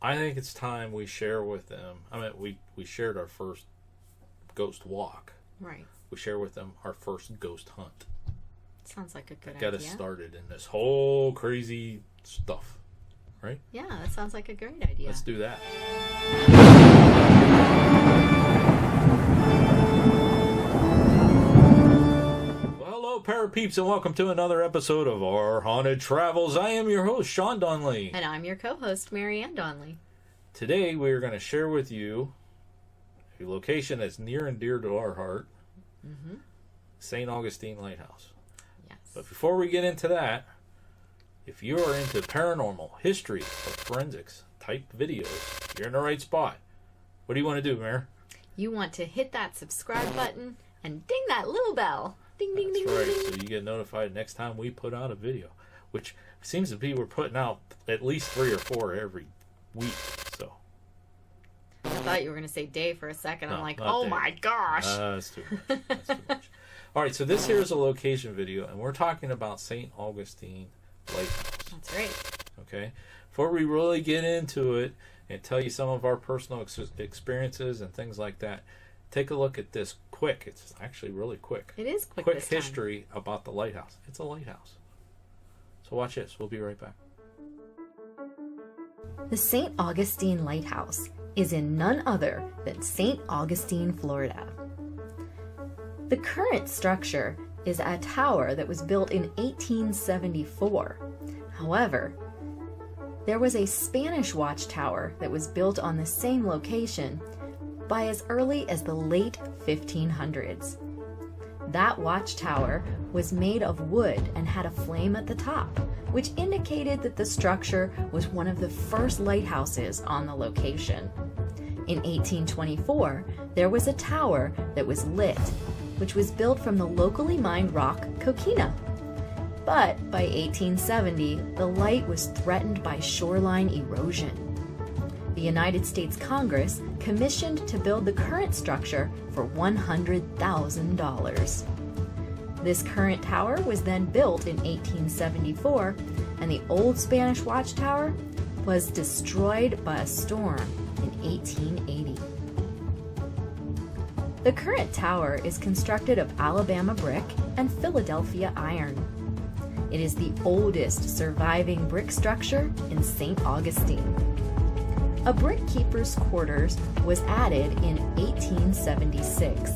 I think it's time we share with them. I mean, we shared our first ghost walk. Right. We share with them our first ghost hunt. Sounds like a good Got idea. us started in this whole crazy stuff, right? Yeah, that sounds like a great idea. Let's do that. Well, hello, Parapeeps, and welcome to another episode of Our Haunted Travels. I am your host, Sean Donnelly. And I'm your co-host, Marianne Donnelly. Today, we are going to share with you a location that's near and dear to our heart, St. Augustine Lighthouse. Yes. But before we get into that, if you are into paranormal, history, or forensics type videos, you're in the right spot. What do you want to do, Mare? You want to hit that subscribe button and ding that little bell. Ding, ding, ding, That's right, ding, so ding. you get notified next time we put out a video, which seems to be we're putting out at least 3 or 4 every week. So I thought you were going to say day for a second. I'm No, like, not oh day. my gosh. That's too much. That's too much. All right, so this here is a location video, and we're talking about St. Augustine Lighthouse. That's right. Okay, before we really get into it and tell you some of our personal experiences and things like that, take a look at this quick. It's actually really quick. It is quick Quick this time. history about the lighthouse. It's a lighthouse. So watch this. We'll be right back. The St. Augustine Lighthouse is in none other than St. Augustine, Florida. The current structure is a tower that was built in 1874. However, there was a Spanish watchtower that was built on the same location by as early as the late 1500s. That watchtower was made of wood and had a flame at the top, which indicated that the structure was one of the first lighthouses on the location. In 1824, there was a tower that was lit, which was built from the locally mined rock coquina. But by 1870, the light was threatened by shoreline erosion. The United States Congress commissioned to build the current structure for $100,000. This current tower was then built in 1874, and the old Spanish watchtower was destroyed by a storm in 1880. The current tower is constructed of Alabama brick and Philadelphia iron. It is the oldest surviving brick structure in St. Augustine. A brick keeper's quarters was added in 1876,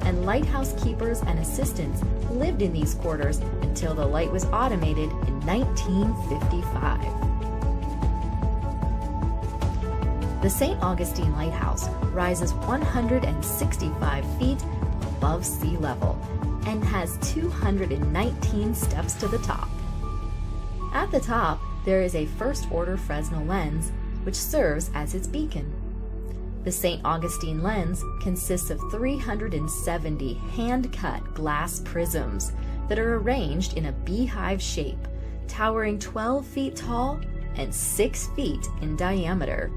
and lighthouse keepers and assistants lived in these quarters until the light was automated in 1955. The St. Augustine Lighthouse rises 165 feet above sea level and has 219 steps to the top. At the top, there is a first-order Fresnel lens, which serves as its beacon. The St. Augustine lens consists of 370 hand-cut glass prisms that are arranged in a beehive shape, towering 12 feet tall and 6 feet in diameter.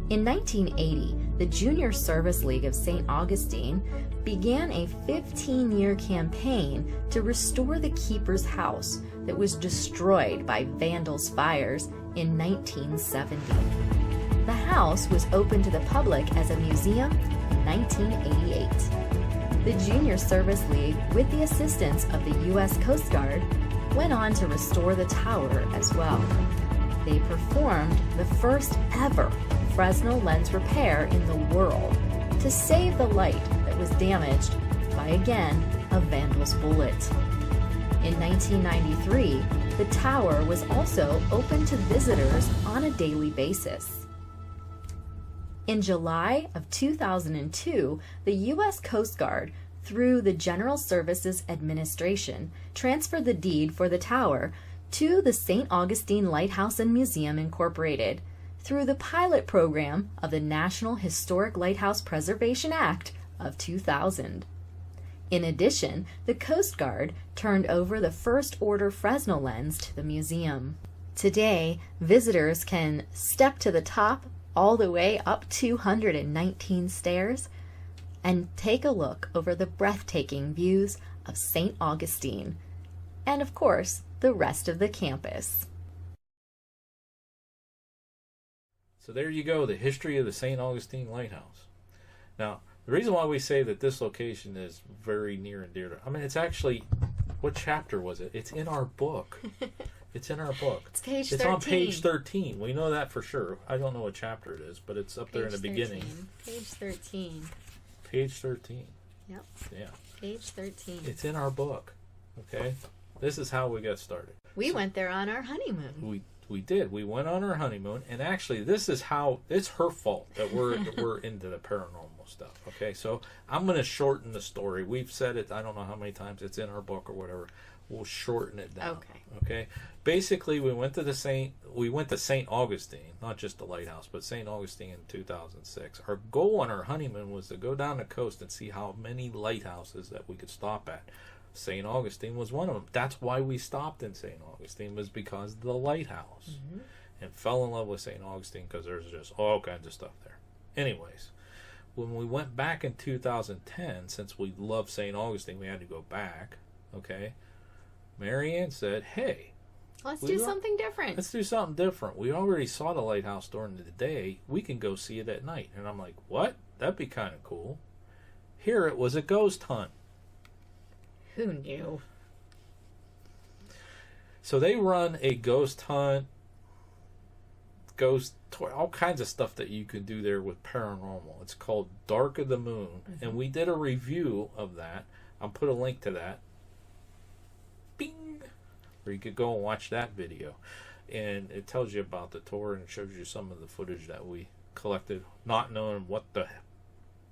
In 1980, the Junior Service League of St. Augustine began a 15-year campaign to restore the keeper's house that was destroyed by vandals' fires in 1970. The house was opened to the public as a museum in 1988. The Junior Service League, with the assistance of the U.S. Coast Guard, went on to restore the tower as well. They performed the first ever Fresnel lens repair in the world to save the light that was damaged by, again, a vandal's bullet. In 1993, the tower was also open to visitors on a daily basis. In July of 2002, the U.S. Coast Guard, through the General Services Administration, transferred the deed for the tower to the St. Augustine Lighthouse and Museum Incorporated through the pilot program of the National Historic Lighthouse Preservation Act of 2000. In addition, the Coast Guard turned over the first-order Fresnel lens to the museum. Today, visitors can step to the top all the way up 219 stairs and take a look over the breathtaking views of St. Augustine and, of course, the rest of the campus. So there you go, the history of the St. Augustine Lighthouse. Now, the reason why we say that this location is very near and dear to... I mean, it's actually... What chapter was it? It's in our book. It's in our book. It's page 13. It's on page 13. We know that for sure. I don't know what chapter it is, but it's up there in the beginning. Page 13. Page 13. Yep. Yeah. Page 13. It's in our book. Okay? This is how we got started. We went there on our honeymoon. We did. We went on our honeymoon, and actually, this is how it's her fault that we're into the paranormal stuff. Okay, so I'm going to shorten the story. We've said it. I don't know how many times it's in our book or whatever. We'll shorten it down. Okay. Basically, we went to St. Augustine, not just the lighthouse, but St. Augustine in 2006. Our goal on our honeymoon was to go down the coast and see how many lighthouses that we could stop at. St. Augustine was one of them. That's why we stopped in St. Augustine, was because of the lighthouse. Mm-hmm. And fell in love with St. Augustine because there's just all kinds of stuff there. Anyways, when we went back in 2010, since we love St. Augustine, we had to go back. Okay, Marianne said, hey, let's do something different. Let's do something different. We already saw the lighthouse during the day. We can go see it at night. And I'm like, what? That'd be kind of cool. Here it was a ghost hunt. Who knew? So they run a ghost hunt, ghost tour, all kinds of stuff that you can do there with paranormal. It's called Dark of the Moon, mm-hmm. and we did a review of that. I'll put a link to that. Bing! Where you could go and watch that video. And it tells you about the tour and shows you some of the footage that we collected, not knowing what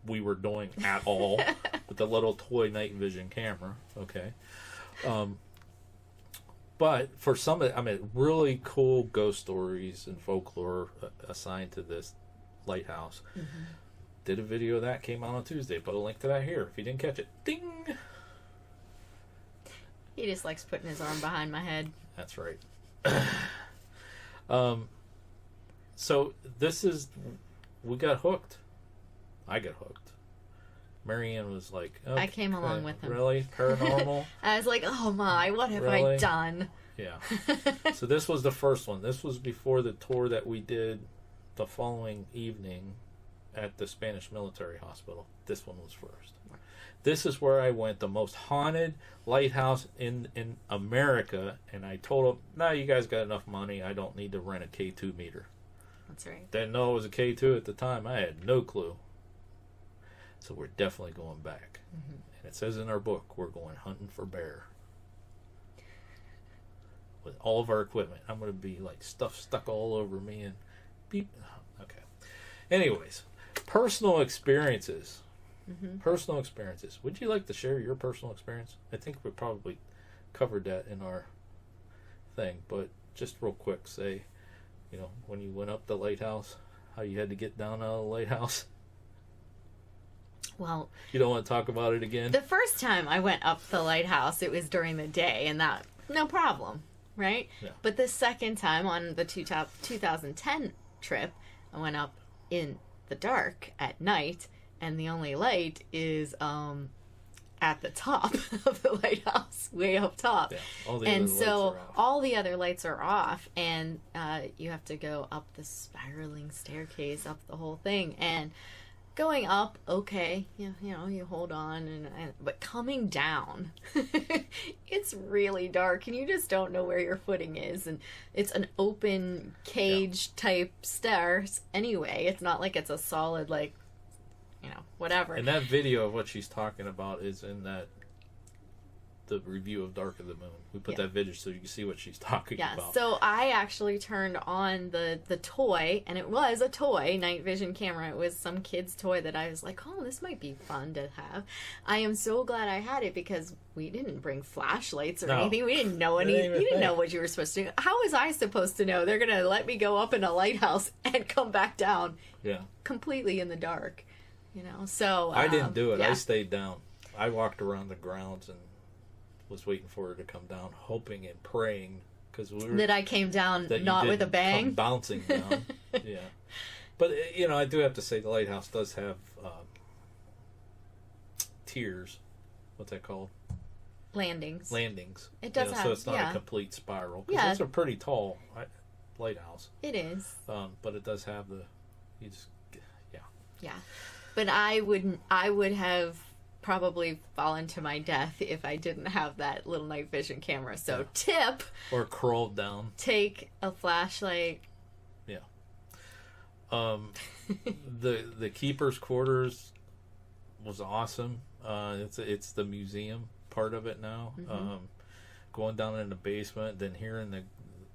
we were doing at all with the little toy night vision camera. Okay. But for some of really cool ghost stories and folklore assigned to this lighthouse. Mm-hmm. Did a video of that, came out on Tuesday. Put a link to that here if you didn't catch it. Ding! He just likes putting his arm behind my head. That's right. So this is, we got hooked. I got hooked. Marianne was like, I came along with him. Really? Paranormal? I was like, oh my, what have I done? Yeah. So this was the first one. This was before the tour that we did the following evening at the Spanish Military Hospital. This one was first. This is where I went, the most haunted lighthouse in America, and I told them, no, you guys got enough money. I don't need to rent a K2 meter. That's right. Didn't know it was a K2 at the time. I had no clue. So we're definitely going back. Mm-hmm. And it says in our book, we're going hunting for bear. With all of our equipment. I'm going to be like stuff stuck all over me and beep. Okay. Anyways, personal experiences. Mm-hmm. Personal experiences. Would you like to share your personal experience? I think we probably covered that in our thing. But just real quick, say, when you went up the lighthouse, how you had to get down out of the lighthouse. Well, you don't want to talk about it again? The first time I went up the lighthouse, it was during the day, and that, no problem, right? Yeah. But the second time on the 2010 trip, I went up in the dark at night, and the only light is at the top of the lighthouse, way up top. Yeah, all the other lights are off, and you have to go up the spiraling staircase, up the whole thing, and going up, okay, you hold on, but coming down, it's really dark, and you just don't know where your footing is, and it's an open cage type stairs anyway. It's not like it's a solid, whatever. And that video of what she's talking about is in the review of Dark of the Moon. We put that video so you can see what she's talking about. Yeah, so I actually turned on the toy, and it was a toy night vision camera. It was some kid's toy that I was like, oh, this might be fun to have. I am so glad I had it because we didn't bring flashlights or anything. We didn't know you didn't know what you were supposed to do. How was I supposed to know they're going to let me go up in a lighthouse and come back down completely in the dark? So I didn't do it. I stayed down. I walked around the grounds and was waiting for her to come down, hoping and praying that I came down not with a bang, come bouncing down. Yeah, but I do have to say the lighthouse does have tiers. What's that called? Landings. Landings. It does have. So it's not a complete spiral. Yeah, it's a pretty tall. lighthouse. It is. But it does have the, you just, yeah. Yeah. But I would have probably fallen to my death if I didn't have that little night vision camera. So tip. Or crawled down. Take a flashlight. Yeah. The keeper's quarters was awesome. It's the museum part of it now. Mm-hmm. Going down in the basement, then hearing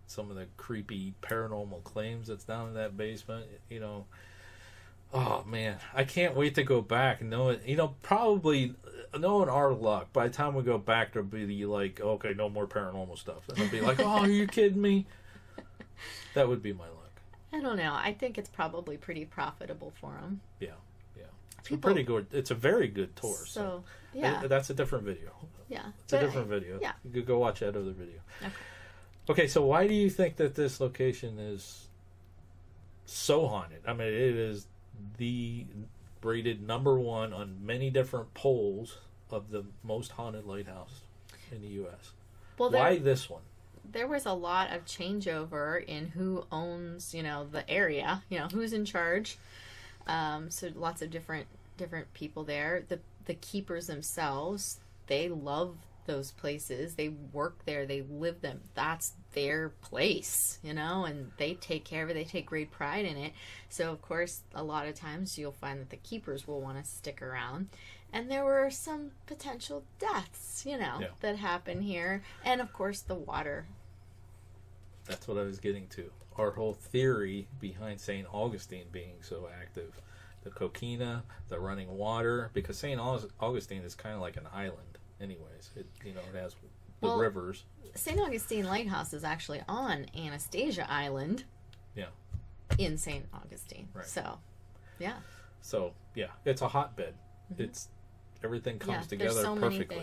some of the creepy paranormal claims that's down in that basement, you know. Oh man, I can't wait to go back and know it. You know, probably knowing our luck, by the time we go back, there'll be like, okay, no more paranormal stuff. And it'll be like, oh, are you kidding me? That would be my luck. I don't know. I think it's probably pretty profitable for them. Yeah. It's pretty good. It's a very good tour. So yeah, that's a different video. Yeah, it's a different video. Yeah, you could go watch that other video. Okay, so why do you think that this location is so haunted? I mean, it is the rated #1 on many different polls of the most haunted lighthouse in the U.S. Well, why this one? There was a lot of changeover in who owns, the area, who's in charge. So lots of different people there. The keepers themselves, they love those places. They work there. They live them. That's their place, and they take care of it. They take great pride in it. So, of course, a lot of times you'll find that the keepers will want to stick around. And there were some potential deaths, that happen here. And, of course, the water. That's what I was getting to. Our whole theory behind St. Augustine being so active. The coquina, the running water. Because St. Augustine is kind of like an island anyways. It has the rivers. St. Augustine Lighthouse is actually on Anastasia Island. Yeah. In St. Augustine. Right. So, yeah. So, yeah, it's a hotbed. Mm-hmm. It's everything comes together there's so perfectly.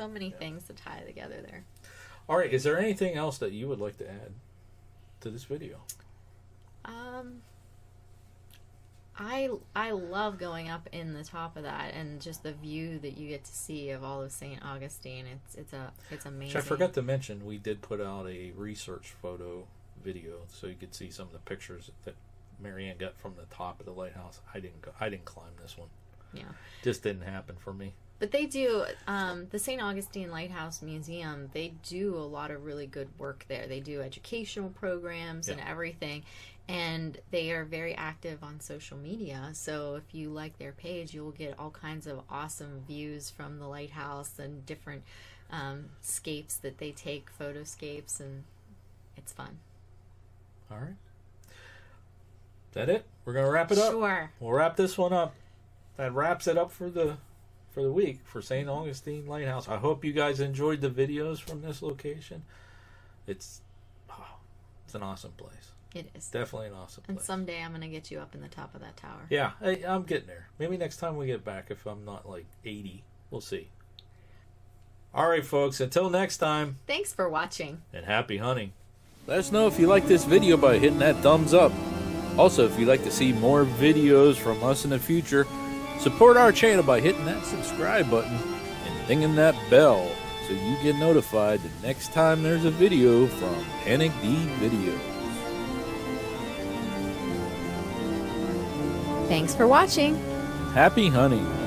Many things to tie together there. All right, is there anything else that you would like to add to this video? I love going up in the top of that and just the view that you get to see of all of St. Augustine. It's amazing. Which I forgot to mention, we did put out a research photo video so you could see some of the pictures that Marianne got from the top of the lighthouse. I didn't climb this one. Yeah. Just didn't happen for me. But they do, the St. Augustine Lighthouse Museum, they do a lot of really good work there. They do educational programs and everything. And they are very active on social media. So if you like their page, you'll get all kinds of awesome views from the lighthouse and different scapes that they take, photoscapes, and it's fun. All right. Is that it? We're going to wrap it up? Sure. We'll wrap this one up. That wraps it up for the week for St. Augustine Lighthouse. I hope you guys enjoyed the videos from this location. It's an awesome place. It is. Definitely an awesome place. And someday I'm going to get you up in the top of that tower. Yeah, I'm getting there. Maybe next time we get back, if I'm not like 80. We'll see. All right, folks. Until next time. Thanks for watching. And happy hunting. Let us know if you like this video by hitting that thumbs up. Also, if you'd like to see more videos from us in the future, support our channel by hitting that subscribe button and dinging that bell so you get notified the next time there's a video from Panic D Videos. Thanks for watching. Happy hunting.